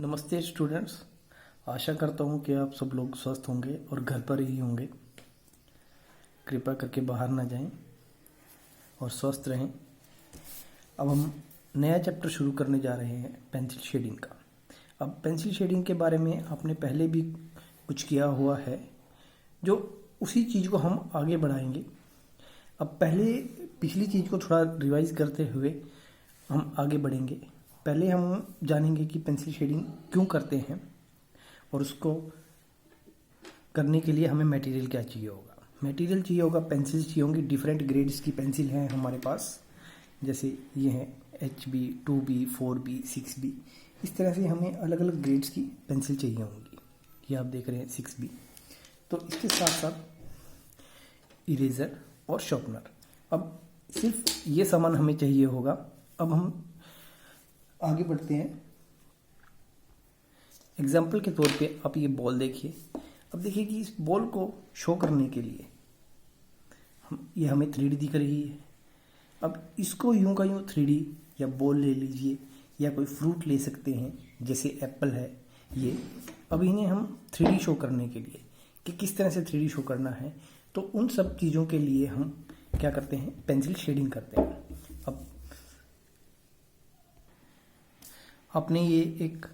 नमस्ते स्टूडेंट्स। आशा करता हूँ कि आप सब लोग स्वस्थ होंगे और घर पर ही होंगे। कृपया करके बाहर ना जाएं और स्वस्थ रहें। अब हम नया चैप्टर शुरू करने जा रहे हैं पेंसिल शेडिंग का। अब पेंसिल शेडिंग के बारे में आपने पहले भी कुछ किया हुआ है, जो उसी चीज़ को हम आगे बढ़ाएंगे। अब पहले पिछली चीज़ को थोड़ा रिवाइज करते हुए हम आगे बढ़ेंगे। पहले हम जानेंगे कि पेंसिल शेडिंग क्यों करते हैं और उसको करने के लिए हमें मटेरियल क्या चाहिए होगा। मटेरियल चाहिए होगा, पेंसिल चाहिए होंगी। डिफरेंट ग्रेड्स की पेंसिल हैं हमारे पास, जैसे ये हैं HB, 2B, 4B, 6B। इस तरह से हमें अलग अलग ग्रेड्स की पेंसिल चाहिए होंगी। ये आप देख रहे हैं 6B। तो इसके साथ साथ इरेज़र और शार्पनर। अब सिर्फ ये सामान हमें चाहिए होगा। अब हम आगे बढ़ते हैं। एग्जाम्पल के तौर पे आप ये बॉल देखिए। अब देखिए कि इस बॉल को शो करने के लिए ये हमें 3D दिख रही है। अब इसको यूं का यूं 3D या बॉल ले लीजिए या कोई फ्रूट ले सकते हैं, जैसे एप्पल है ये। अब इन्हें हम 3D शो करने के लिए कि किस तरह से 3D शो करना है, तो उन सब चीज़ों के लिए हम क्या करते हैं, पेंसिल शेडिंग करते हैं। अब आपने ये एक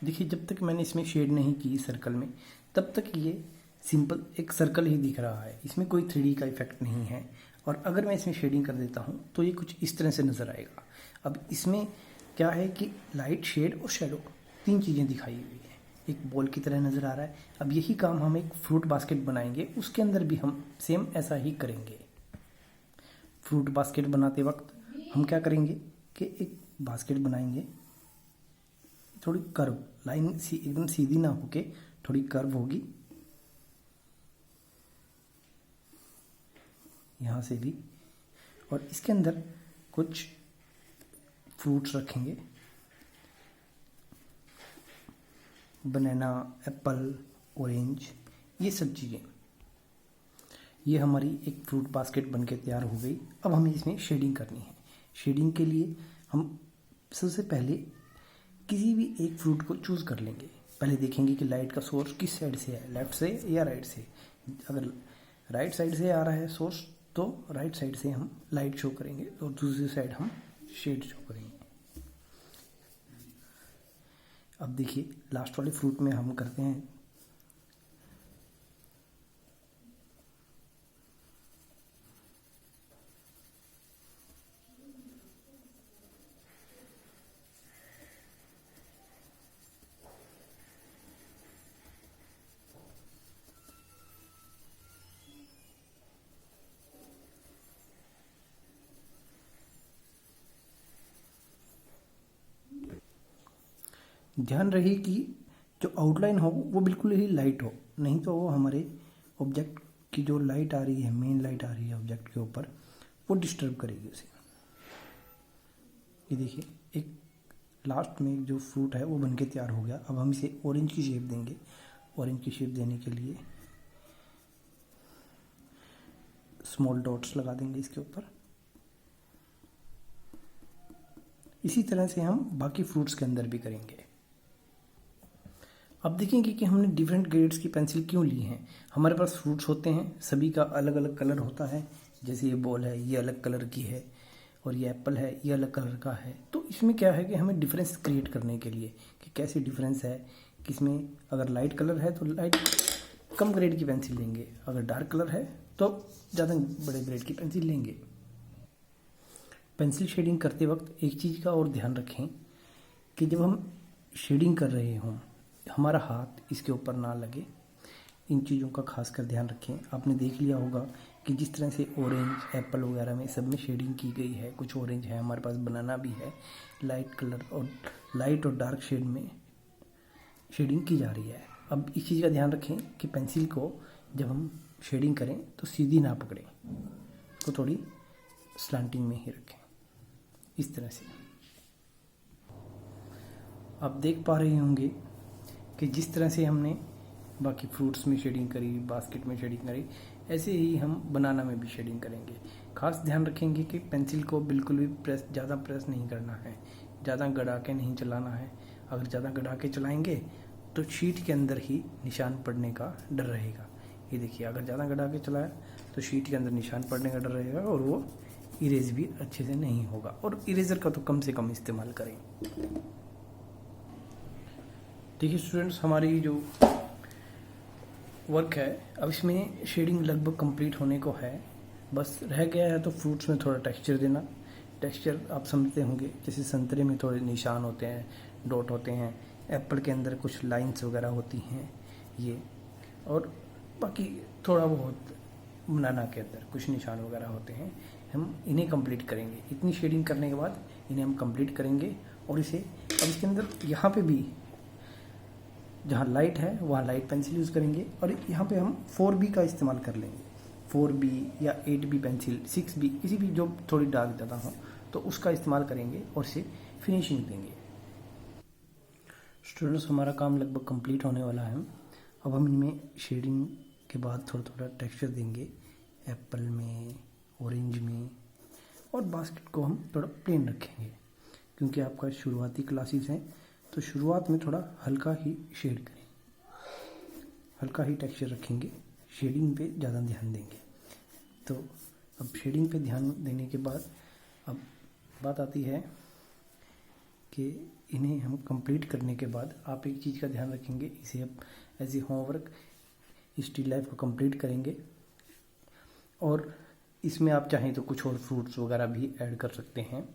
देखिए, जब तक मैंने इसमें शेड नहीं की सर्कल में, तब तक ये सिंपल एक सर्कल ही दिख रहा है। इसमें कोई 3D का इफेक्ट नहीं है। और अगर मैं इसमें शेडिंग कर देता हूँ तो ये कुछ इस तरह से नज़र आएगा। अब इसमें क्या है कि लाइट, शेड और शेडो, तीन चीज़ें दिखाई हुई हैं। एक बॉल की तरह नज़र आ रहा है। अब यही काम हम एक फ्रूट बास्केट बनाएंगे, उसके अंदर भी हम सेम ऐसा ही करेंगे। फ्रूट बास्केट बनाते वक्त हम क्या करेंगे कि एक बास्केट बनाएंगे, थोड़ी कर्व लाइन एकदम सीधी ना होके थोड़ी कर्व होगी, यहाँ से भी। और इसके अंदर कुछ फ्रूट्स रखेंगे, बनाना, एप्पल, ऑरेंज, ये सब चीज़ें। ये हमारी एक फ्रूट बास्केट बनके तैयार हो गई। अब हमें इसमें शेडिंग करनी है। शेडिंग के लिए हम सबसे पहले किसी भी एक फ्रूट को चूज़ कर लेंगे। पहले देखेंगे कि लाइट का सोर्स किस साइड से है, लेफ्ट से या राइट से। अगर राइट साइड से आ रहा है सोर्स, तो राइट साइड से हम लाइट शो करेंगे और दूसरी साइड हम शेड शो करेंगे। अब देखिए, लास्ट वाले फ्रूट में हम करते हैं ध्यान रहे कि जो आउटलाइन हो वो बिल्कुल ही लाइट हो, नहीं तो वो हमारे ऑब्जेक्ट की जो लाइट आ रही है, मेन लाइट आ रही है ऑब्जेक्ट के ऊपर, वो डिस्टर्ब करेगी उसे। ये देखिए, एक लास्ट में जो फ्रूट है वो बनके तैयार हो गया। अब हम इसे ऑरेंज की शेप देंगे। ऑरेंज की शेप देने के लिए स्मॉल डॉट्स लगा देंगे इसके ऊपर। इसी तरह से हम बाकी फ्रूट्स के अंदर भी करेंगे। अब देखेंगे कि हमने डिफरेंट ग्रेड्स की पेंसिल क्यों ली हैं। हमारे पास फ्रूट्स होते हैं, सभी का अलग अलग कलर होता है। जैसे ये बॉल है, ये अलग कलर की है, और ये एप्पल है, ये अलग कलर का है। तो इसमें क्या है कि हमें डिफरेंस क्रिएट करने के लिए कि कैसे डिफरेंस है, किसमें अगर लाइट कलर है तो लाइट कम ग्रेड की पेंसिल लेंगे, अगर डार्क कलर है तो ज़्यादा बड़े ग्रेड की पेंसिल लेंगे। पेंसिल शेडिंग करते वक्त एक चीज़ का और ध्यान रखें कि जब हम शेडिंग कर रहे हों, हमारा हाथ इसके ऊपर ना लगे। इन चीज़ों का खास कर ध्यान रखें। आपने देख लिया होगा कि जिस तरह से ऑरेंज, एप्पल वगैरह में सब में शेडिंग की गई है। कुछ ऑरेंज है, हमारे पास बनाना भी है। लाइट कलर और लाइट और डार्क शेड में शेडिंग की जा रही है। अब इस चीज़ का ध्यान रखें कि पेंसिल को जब हम शेडिंग करें तो सीधी ना पकड़ें, तो थोड़ी स्लांटिंग में ही रखें, इस तरह से। आप देख पा रहे होंगे कि जिस तरह से हमने बाकी फ्रूट्स में शेडिंग करी, बास्केट में शेडिंग करी, ऐसे ही हम बनाना में भी शेडिंग करेंगे। खास ध्यान रखेंगे कि पेंसिल को बिल्कुल भी ज़्यादा प्रेस नहीं करना है, ज़्यादा गड़ा के नहीं चलाना है। अगर ज़्यादा गड़ा के चलाएंगे तो शीट के अंदर ही निशान पड़ने का डर रहेगा। ये देखिए, अगर ज़्यादा गड़ा के चलाया तो शीट के अंदर निशान पड़ने का डर रहेगा और वो इरेज भी अच्छे से नहीं होगा। और इरेजर का तो कम से कम इस्तेमाल करें। देखिए स्टूडेंट्स, हमारी जो वर्क है अब इसमें शेडिंग लगभग कंप्लीट होने को है। बस रह गया है तो फ्रूट्स में थोड़ा टेक्सचर देना। टेक्सचर आप समझते होंगे, जैसे संतरे में थोड़े निशान होते हैं, डॉट होते हैं, एप्पल के अंदर कुछ लाइंस वगैरह होती हैं ये, और बाकी थोड़ा बहुत बनाना के अंदर कुछ निशान वगैरह होते हैं। हम इन्हें कंप्लीट करेंगे। इतनी शेडिंग करने के बाद इन्हें हम कंप्लीट करेंगे। और इसे अब इसके अंदर यहाँ पे भी जहाँ लाइट है वहाँ लाइट पेंसिल यूज़ करेंगे, और यहाँ पे हम 4B का इस्तेमाल कर लेंगे। 4B या 8B पेंसिल, 6B, किसी भी जो थोड़ी डार्क ज़्यादा हो तो उसका इस्तेमाल करेंगे और इसे फिनिशिंग देंगे। स्टूडेंट्स, हमारा काम लगभग कंप्लीट होने वाला है। अब हम इनमें शेडिंग के बाद थोड़ा थोड़ा टेक्सचर देंगे, एप्पल में, ऑरेंज में, और बास्केट को हम थोड़ा प्लेन रखेंगे क्योंकि आपका शुरुआती क्लासेस हैं। तो शुरुआत में थोड़ा हल्का ही शेड करें, हल्का ही टेक्सचर रखेंगे, शेडिंग पे ज़्यादा ध्यान देंगे। तो अब शेडिंग पे ध्यान देने के बाद अब बात आती है कि इन्हें हम कंप्लीट करने के बाद आप एक चीज़ का ध्यान रखेंगे, इसे आप as a homework still life को कंप्लीट करेंगे। और इसमें आप चाहें तो कुछ और फ्रूट्स वगैरह भी ऐड कर सकते हैं।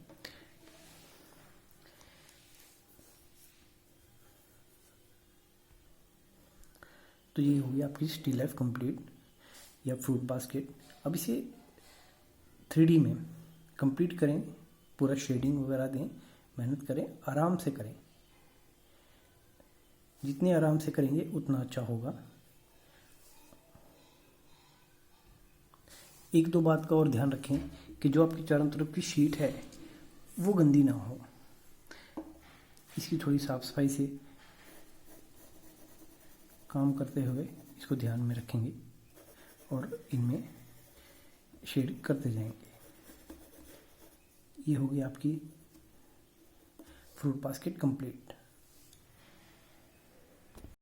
तो ये होगी आपकी स्टिल लाइफ कंप्लीट या फ्रूट बास्केट। अब इसे 3D में कंप्लीट करें, पूरा शेडिंग वगैरह दें, मेहनत करें, आराम से करें। जितने आराम से करेंगे उतना अच्छा होगा। एक दो बात का और ध्यान रखें कि जो आपकी चारों तरफ की शीट है वो गंदी ना हो। इसकी थोड़ी साफ सफाई से काम करते हुए इसको ध्यान में रखेंगे और इनमें शेड करते जाएंगे। ये होगी आपकी फ्रूट बास्केट कंप्लीट।